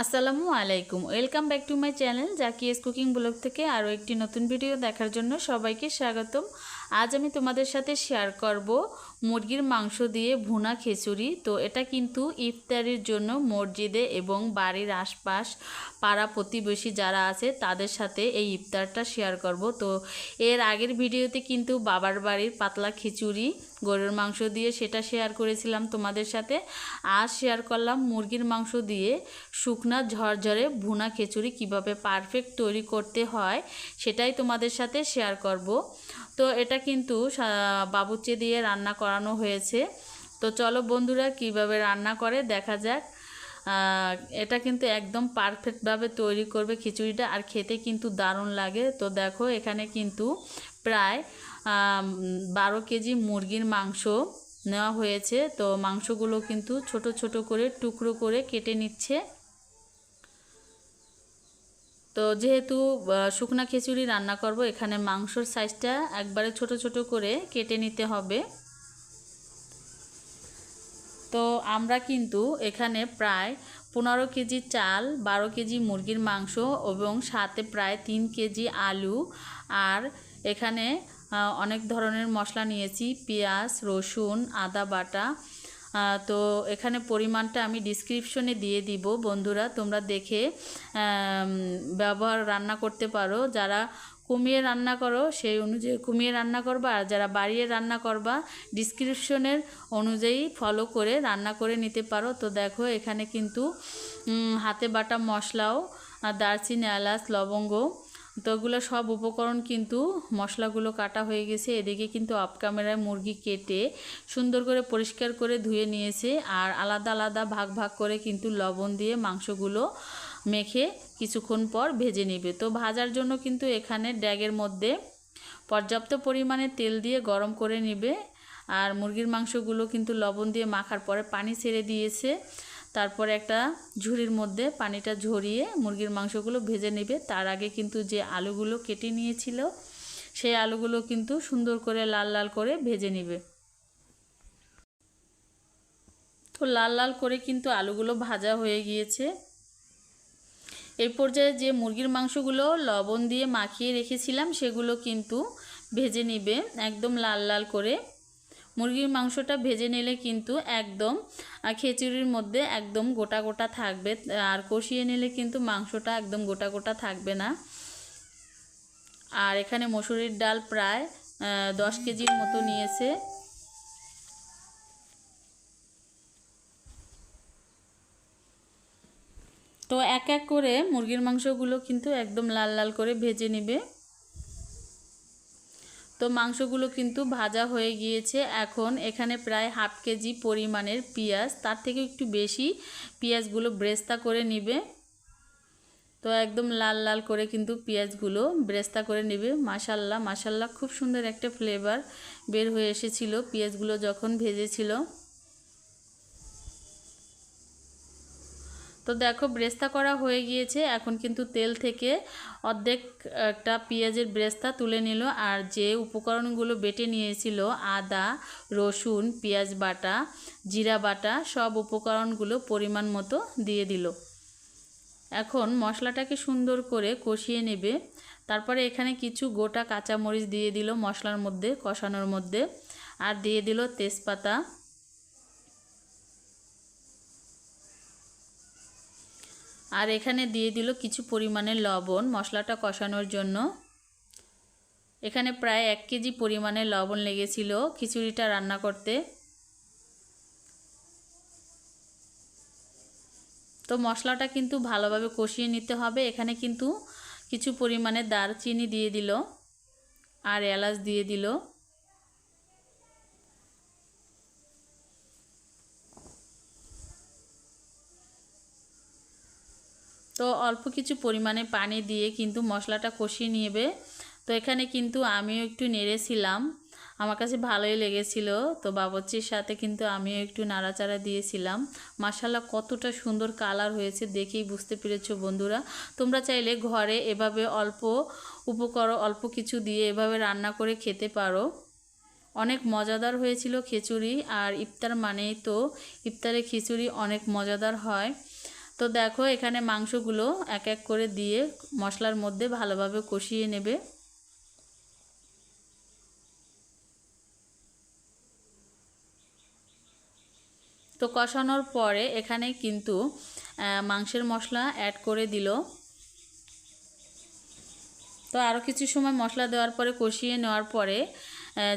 আসসালামু আলাইকুম, welcome back to my channel Zakia's cooking blog থেকে আরও একটি নতুন ভিডিও দেখার জন্য সবাইকে স্বাগতম। আজ আমি তোমাদের সাথে শেয়ার করব মুরগির মাংস দিয়ে ভুনা খিচুড়ি। তো এটা কিন্তু ইফতারির জন্য মসজিদে এবং বাড়ির আশপাশ পাড়া প্রতিবেশী যারা আছে তাদের সাথে এই ইফতারটা শেয়ার করব। তো এর আগের ভিডিওতে কিন্তু বাবার বাড়ির পাতলা খিচুড়ি গরুর মাংস দিয়ে সেটা শেয়ার করেছিলাম তোমাদের সাথে। আজ শেয়ার করলাম মুরগির মাংস দিয়ে শুকনা ঝরঝরে ভুনা খিচুড়ি কিভাবে পারফেক্ট তৈরি করতে হয় সেটাই তোমাদের সাথে শেয়ার করব। তো এটা কিন্তু বাবুর্চি দিয়ে রান্না করানো হয়েছে। তো চলো বন্ধুরা কিভাবে রান্না করে দেখা যাক। এটা কিন্তু একদম পারফেক্টভাবে তৈরি করবে খিচুড়িটা, আর খেতে কিন্তু দারুণ লাগে। তো দেখো এখানে কিন্তু প্রায় 12 কেজি মুরগির মাংস নেওয়া হয়েছে। তো মাংসগুলো কিন্তু ছোট ছোট করে টুকরো করে কেটে নিচ্ছে। তো যেহেতু শুকনা খিচুড়ি রান্না করব, এখানে মাংসর সাইজটা একবারে ছোট ছোট করে কেটে নিতে হবে। তো আমরা কিন্তু এখানে প্রায় 15 কেজি চাল, 12 কেজি মুরগির মাংস এবং সাথে প্রায় 3 কেজি আলু, আর এখানে অনেক ধরনের মশলা নিয়েছি, পেঁয়াজ, রসুন, আদা বাটা। তো এখানে পরিমাণটা আমি ডিসক্রিপশনে দিয়ে দিব বন্ধুরা, তোমরা দেখে রান্না করতে পারো। যারা কমিয়ে রান্না করো সেই অনুযায়ী কমিয়ে রান্না করবা, আর যারা বাড়িয়ে রান্না করবা ডিসক্রিপশনের অনুযায়ী ফলো করে রান্না করে নিতে পারো। তো দেখো এখানে কিন্তু হাতে বাটা মশলাও, দারচিনি, এলাচ, লবঙ্গ, তো ওগুলো সব উপকরণ কিন্তু মশলাগুলো কাটা হয়ে গেছে। এদিকে কিন্তু অফ ক্যামেরায় মুরগি কেটে সুন্দর করে পরিষ্কার করে ধুয়ে নিয়েছে, আর আলাদা আলাদা ভাগ ভাগ করে কিন্তু লবণ দিয়ে মাংসগুলো মেখে কিছুক্ষণ পর ভেজে নেবে। তো ভাজার জন্য কিন্তু এখানে ড্যাগের মধ্যে পর্যাপ্ত পরিমাণে তেল দিয়ে গরম করে নেবে। আর মুরগির মাংসগুলো কিন্তু লবণ দিয়ে মাখার পরে পানি ছেড়ে দিয়েছে। তারপরে একটা ঝুড়ির মধ্যে পানিটা ঝরিয়ে মুরগির মাংসগুলো ভেজে নেবে। তার আগে কিন্তু যে আলুগুলো কেটে নিয়েছিল সেই আলুগুলো কিন্তু সুন্দর করে লাল লাল করে ভেজে নেবে। তো লাল লাল করে কিন্তু আলুগুলো ভাজা হয়ে গিয়েছে। এই পর্যায়ে যে মুরগির মাংসগুলো লবণ দিয়ে মাখিয়ে রেখেছিলাম সেগুলো কিন্তু ভেজে নেবে একদম লাল লাল করে। মুরগির মাংসটা ভেজে নিলে কিন্তু একদম খিচুড়ির মধ্যে একদম গোটা গোটা থাকবে, আর কষিয়ে নিলে কিন্তু মাংসটা একদম গোটা গোটা থাকবে না। আর এখানে মসুরির ডাল প্রায় 10 কেজির মতো নিয়েছে। তো এক এক করে মুরগির মাংসগুলো কিন্তু একদম লাল লাল করে ভেজে নেবে। তো মাংসগুলো কিন্তু ভাজা হয়ে গিয়েছে। এখন এখানে প্রায় হাফ কেজি পরিমাণের পেঁয়াজ, তার থেকে একটু বেশি পেঁয়াজগুলো ব্রেস্তা করে নেবে। তো একদম লাল লাল করে কিন্তু পেঁয়াজগুলো ব্রেস্তা করে নেবে। মাশাল্লাহ মাশাল্লাহ, খুব সুন্দর একটা ফ্লেভার বের হয়ে এসেছিল পেঁয়াজগুলো যখন ভেজেছিল। তো দেখো ব্রেস্তা করা হয়ে গিয়েছে। এখন কিন্তু তেল থেকে অর্ধেক একটা পেঁয়াজের ব্রেস্তা তুলে নিল, আর যে উপকরণগুলো বেটে নিয়েছিল আদা, রসুন, পেঁয়াজ বাটা, জিরা বাটা, সব উপকরণগুলো পরিমাণ মতো দিয়ে দিল। এখন মশলাটাকে সুন্দর করে কষিয়ে নেবে। তারপরে এখানে কিছু গোটা কাঁচামরিচ দিয়ে দিল মশলার মধ্যে কষানোর মধ্যে, আর দিয়ে দিল তেজপাতা। আর এখানে দিয়ে দিল কিছু পরিমাণে লবণ মশলাটা কষানোর জন্য। এখানে প্রায় 1 কেজি পরিমাণে লবণ লেগেছিল খিচুড়িটা রান্না করতে। তো মশলাটা কিন্তু ভালোভাবে কষিয়ে নিতে হবে। এখানে কিন্তু কিছু পরিমাণে দারচিনি দিয়ে দিল আর এলাচ দিয়ে দিল। তো অল্প কিছু পরিমাণে পানি দিয়ে কিন্তু মশলাটা কষিয়ে নেবে। তো এখানে কিন্তু আমিও একটু নেড়েছিলাম, আমার কাছে ভালোই লেগেছিল। তো বাবুর্চির সাথে কিন্তু আমিও একটু নাড়াচাড়া দিয়েছিলাম। মাশাআল্লাহ কতটা সুন্দর কালার হয়েছে দেখেই বুঝতে পেরেছো বন্ধুরা। তোমরা চাইলে ঘরে এভাবে অল্প উপকরণ অল্প কিছু দিয়ে এভাবে রান্না করে খেতে পারো। অনেক মজাদার হয়েছিল খিচুড়ি, আর ইফতার মানেই তো ইফতারে খিচুড়ি অনেক মজাদার হয়। তো দেখো এখানে মাংসগুলো এক এক করে দিয়ে মশলার মধ্যে ভালোভাবে কষিয়ে নেবে। তো কষানোর পরে এখানে কিন্তু মাংসের মশলা অ্যাড করে দিল। তো আরও কিছু সময় মশলা দেওয়ার পরে কষিয়ে নেওয়ার পরে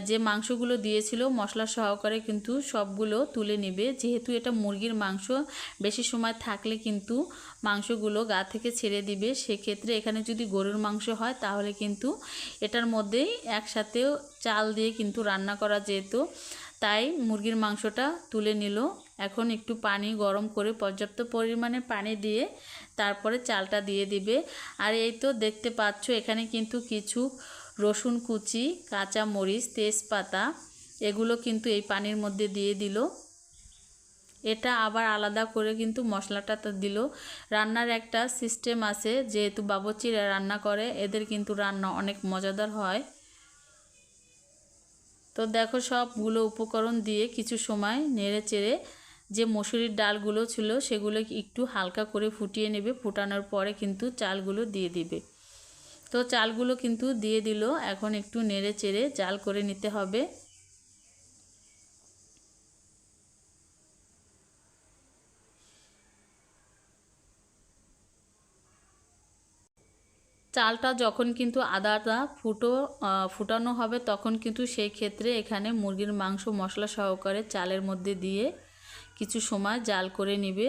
যে মাংসগুলো দিয়েছিল মশলা সহকারে কিন্তু সবগুলো তুলে নেবে। যেহেতু এটা মুরগির মাংস, বেশি সময় থাকলে কিন্তু মাংসগুলো গা থেকে ছেড়ে দিবে। সেক্ষেত্রে এখানে যদি গরুর মাংস হয় তাহলে কিন্তু এটার মধ্যেই একসাথেও চাল দিয়ে কিন্তু রান্না করা যেত। তাই মুরগির মাংসটা তুলে নিল। এখন একটু পানি গরম করে পর্যাপ্ত পরিমাণে পানি দিয়ে তারপরে চালটা দিয়ে দিবে। আর এই তো দেখতে পাচ্ছ এখানে কিন্তু কিছু রসুন কুচি, কাঁচা মরিচ, তেজপাতা এগুলো কিন্তু এই পানির মধ্যে দিয়ে দিল। এটা আবার আলাদা করে কিন্তু মশলাটা দিল। রান্নার একটা সিস্টেম আছে, যেহেতু বাবুর্চিরা রান্না করে, এদের কিন্তু রান্না অনেক মজাদার হয়। তো দেখো সবগুলো উপকরণ দিয়ে কিছু সময় নেড়ে চেড়ে যে মসুরির ডালগুলো ছিল সেগুলো একটু হালকা করে ফুটিয়ে নেবে। ফুটানোর পরে কিন্তু চালগুলো দিয়ে দিবে। তো চালগুলো কিন্তু দিয়ে দিল। এখন একটু নেড়ে চেড়ে জাল করে নিতে হবে। চালটা যখন কিন্তু আদা আদা ফুটানো হবে তখন কিন্তু সেই ক্ষেত্রে এখানে মুরগির মাংস মশলা সহকারে চালের মধ্যে দিয়ে কিছু সময় জাল করে নিবে।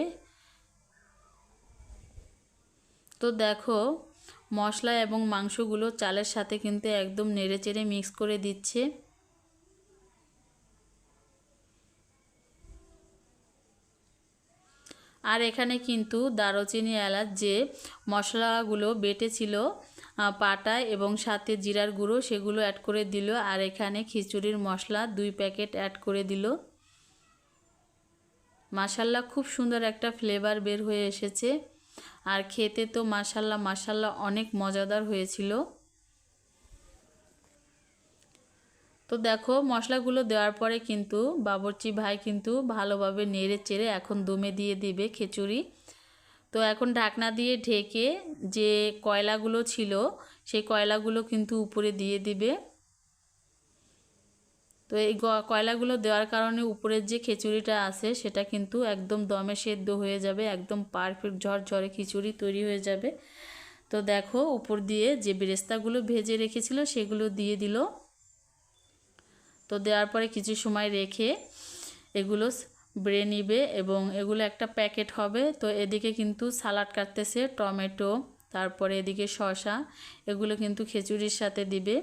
তো দেখো মশলা এবং মাংসগুলো চালের সাথে কিন্তু একদম নেড়েচেড়ে মিক্স করে দিচ্ছে। আর এখানে কিন্তু দারুচিনি, এলাচ যে মশলাগুলো বেটেছিল পাটায় এবং সাথে জিরার গুঁড়ো সেগুলো অ্যাড করে দিল। আর এখানে খিচুড়ির মশলা 2 প্যাকেট অ্যাড করে দিল। মাশাল্লাহ খুব সুন্দর একটা ফ্লেভার বের হয়ে এসেছে। আর খেতে তো মাশাল্লাহ অনেক মজাদার হয়েছিল। তো দেখো মশলাগুলো দেওয়ার পরে কিন্তু বাবুর্চি ভাই কিন্তু ভালোভাবে নেড়ে চেড়ে এখন দমে দিয়ে দিবে খিচুড়ি। তো এখন ঢাকনা দিয়ে ঢেকে যে কয়লাগুলো ছিল সেই কয়লাগুলো কিন্তু উপরে দিয়ে দিবে। তো এই কয়লাগুলো দেওয়ার কারণে উপরের যে খিচুড়িটা আছে সেটা কিন্তু একদম দমে সেদ্ধ হয়ে যাবে, একদম পারফেক্ট ঝরঝরে খিচুড়ি তৈরি হয়ে যাবে। তো দেখো উপর দিয়ে যে বেরেস্তাগুলো ভেজে রেখেছিল সেগুলো দিয়ে দিল। তো দেওয়ার পরে কিছু সময় রেখে এগুলো বেড়ে নিবে এবং এগুলো একটা প্যাকেট হবে। তো এদিকে কিন্তু সালাড কাটতেছে, টমেটো, তারপরে এদিকে শসা, এগুলো কিন্তু খিচুড়ির সাথে দিবে।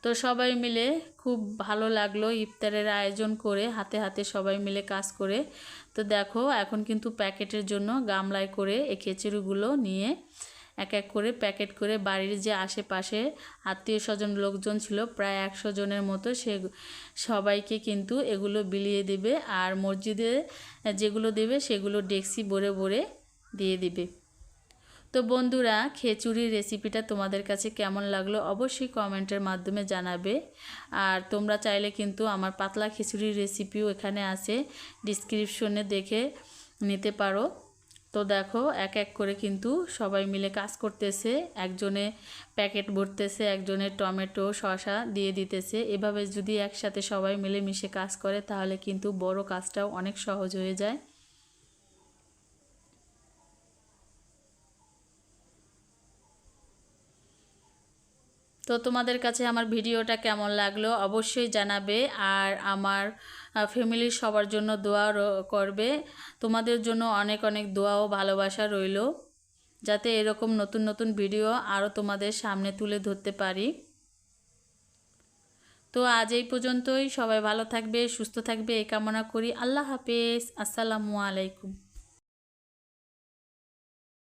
তো সবাই মিলে খুব ভালো লাগলো ইফতারের আয়োজন করে, হাতে হাতে সবাই মিলে কাজ করে। তো দেখো এখন কিন্তু প্যাকেটের জন্য গামলায় করে এই খিচুড়িগুলো নিয়ে এক এক করে প্যাকেট করে বাড়ির যে আশেপাশে আত্মীয় স্বজন লোকজন ছিল প্রায় 100 জনের মতো, সবাইকে কিন্তু এগুলো বিলিয়ে দিবে। আর মসজিদে যেগুলো দেবে সেগুলো ডেক্সি ভরে ভরে দিয়ে দিবে। তো বন্ধুরা খিচুড়ির রেসিপিটা তোমাদের কাছে কেমন লাগলো অবশ্যই কমেন্টের মাধ্যমে জানাবে। আর তোমরা চাইলে কিন্তু আমার পাতলা খিচুড়ির রেসিপিও এখানে আছে, ডিসক্রিপশনে দেখে নিতে পারো। তো দেখো এক এক করে কিন্তু সবাই মিলে কাজ করতেছে, একজনে প্যাকেট ভরতেছে, একজনে টমেটো শসা দিয়ে দিতেছে। এভাবে যদি একসাথে সবাই মিলে মিশে কাজ করে তাহলে কিন্তু বড় কাজটাও অনেক সহজ হয়ে যায়। তো তোমাদের কাছে আমার ভিডিওটা কেমন লাগলো অবশ্যই জানাবে। আর আমার ফ্যামিলির সবার জন্য দোয়া করবে। তোমাদের জন্য অনেক অনেক দোয়া ও ভালোবাসা রইল, যাতে এরকম নতুন নতুন ভিডিও আরও তোমাদের সামনে তুলে ধরতে পারি। তো আজ এই পর্যন্তই। সবাই ভালো থাকবে, সুস্থ থাকবে এই কামনা করি। আল্লাহ হাফেজ, আসসালামু আলাইকুম।